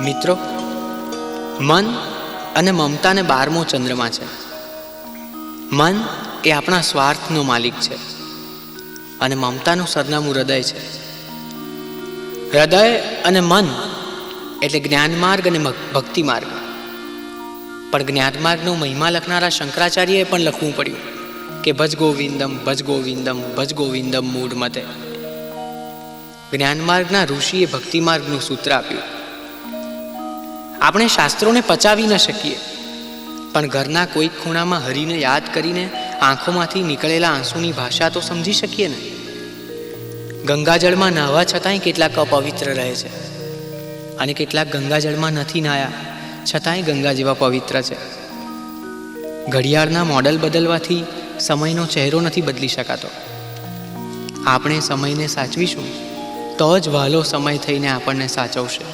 મિત્રો, મન અને મમતાને 12મો ચંદ્રમા છે. મન એ આપણા સ્વાર્થનો માલિક છે અને મમતાનું સરનામું હૃદય છે. હૃદય અને મન એટલે જ્ઞાન માર્ગ અને ભક્તિ માર્ગ. પણ જ્ઞાન માર્ગનો મહિમા લખનારા શંકરાચાર્યએ પણ લખવું પડ્યું કે ભજ ગોવિંદમ ભજ ગોવિંદમ ભજ ગોવિંદમ મૂઢ મતે. જ્ઞાન માર્ગના ઋષિએ ભક્તિ માર્ગનું સૂત્ર આપ્યું. આપણે શાસ્ત્રોને પચાવી ન શકીએ, પણ ઘરના કોઈક ખૂણામાં હરીને યાદ કરીને આંખોમાંથી નીકળેલા આંસુની ભાષા તો સમજી શકીએ ને. ગંગાજળમાં નાહવા છતાંય કેટલાક અપવિત્ર રહે છે અને કેટલાક ગંગાજળમાં નથી નાહ્યા છતાંય ગંગા જેવા પવિત્ર છે. ઘડિયાળના મોડલ બદલવાથી સમયનો ચહેરો નથી બદલી શકાતો. આપણે સમયને સાચવીશું તો જ વહાલો સમય થઈને આપણને સાચવશે.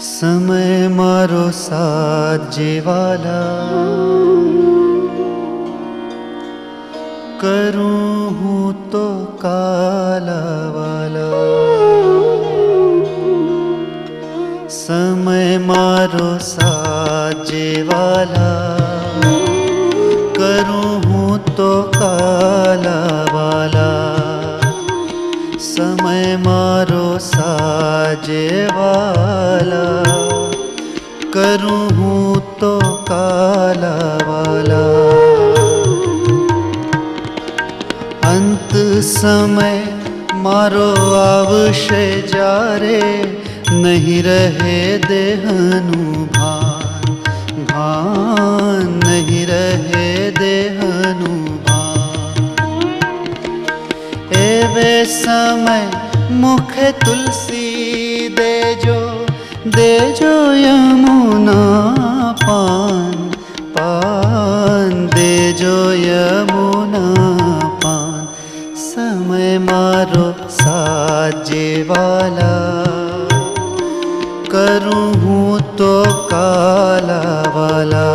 समय मारो साथ जेवाला, करूं हूँ तो काला वाला. समय मारो साथ जेवाला, करूं हूँ तो काला वाला. समय मारो साजे वाला, करूं हूँ तो काला वाला. अंत समय मारो आवशे जारे, नहीं रहे देहनु भान. भान नहीं रहे देहनु भान. एवे समय मुखे तुलसी देजो, देजो यमुना पान. पान देजो यमुना पान. समय मारो साजे वाला, करूं हूँ तो काला वाला.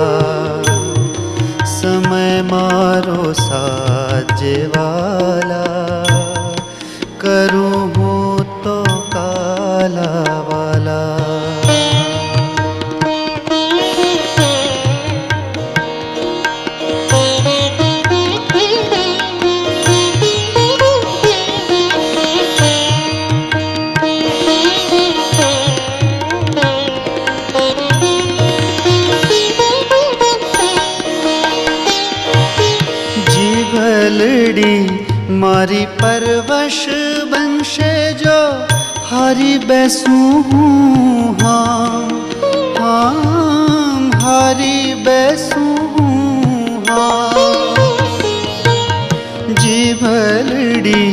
समय मारो साजे वाला, करूं हूँ तो काला वाला. जीवलड़ी मारी परवश बनशे जो, हारी बैसूं हूँ हाम. हाम हारी बैसूं हूँ हाम. जीवलड़ी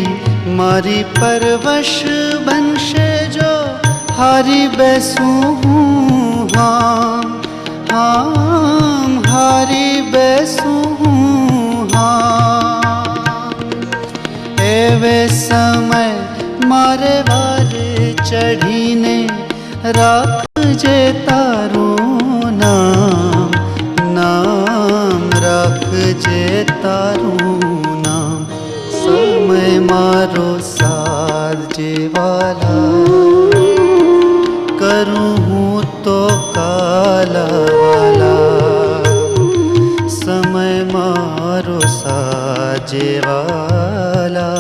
मारी परवश बनशे जो, हारी बैसूं हूँ हाम. हाम हारी बैसूं हूँ हाम. एवे समय मारे वारे चढ़ीने, राखजे ताરું नाम. नाम राखजे ताરું नाम. समय मारो साजे वाला, करूं हूँ तो काला वाला. समय मारो साजे वाला,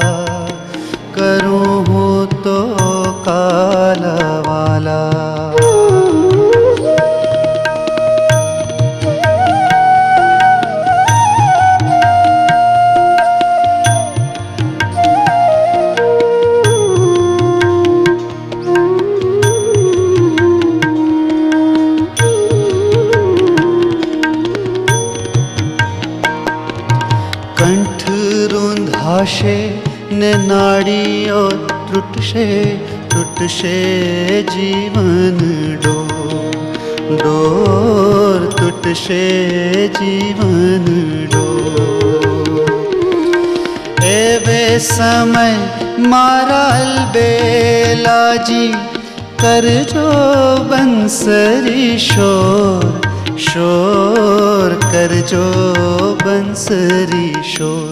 करूं हूँ तो काला वाला. कंठ रुंधाशे ने नाड़ियों त्रुटशे, त्रुटशे जीवन डोर. डोर त्रुटशे जीवन डोर. एवे समय मारा अलबेलाजी, करजो बंसरी शोर. शोर करजो बंसरी शोर.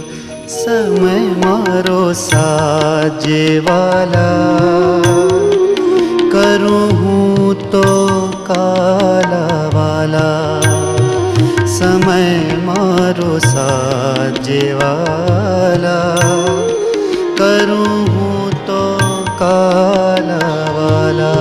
समय मारो साजे वाला, कर साजेवाला करूँ हूँ तो काला वाला।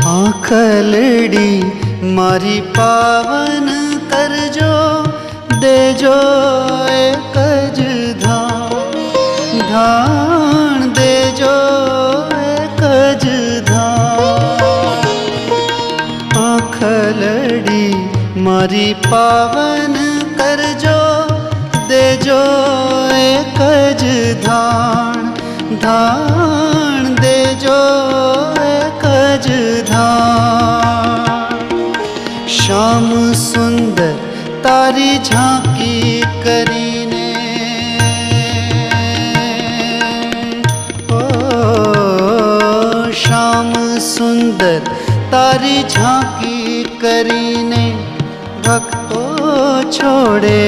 आँखलड़ी मारी पावन करजो देजो एक ज धान देजो एक ज धान। आँखलड़ी मारी पावन करजो देजो एक ज धान देजो एक ज धान। श्याम सुंदर तारी झांकी करीने ओ श्याम सुंदर तारी झांकी करीने भक्तों छोड़े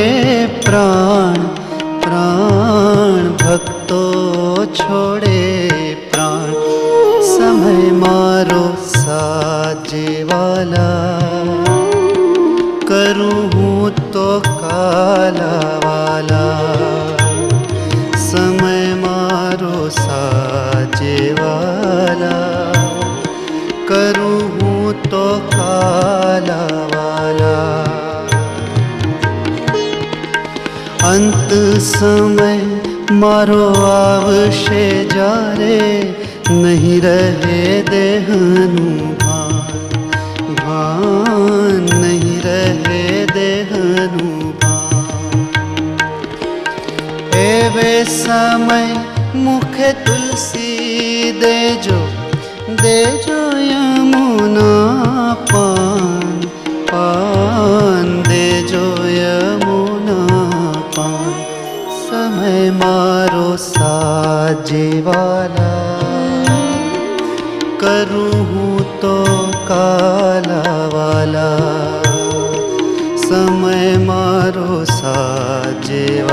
प्राण प्राण भक्तों छोड़े प्राण। समय मारो साजेवाला करूँ हूँ तो काला वाला। समय मारो साजेवाला करूँ हूँ तो काला वाला। अंत समय मारो आवशे जारे नहीं रहे देहनु भान नहीं रहे देहनु भान। एवे समय मुखे तुलसी देजो देजो यमुना पान पान देजो यमुना पान। समय मारो साजेवाला करूँ हूँ तो काला वाला। समय मारो साजेवाला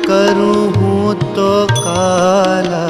करूँ हूँ तो काला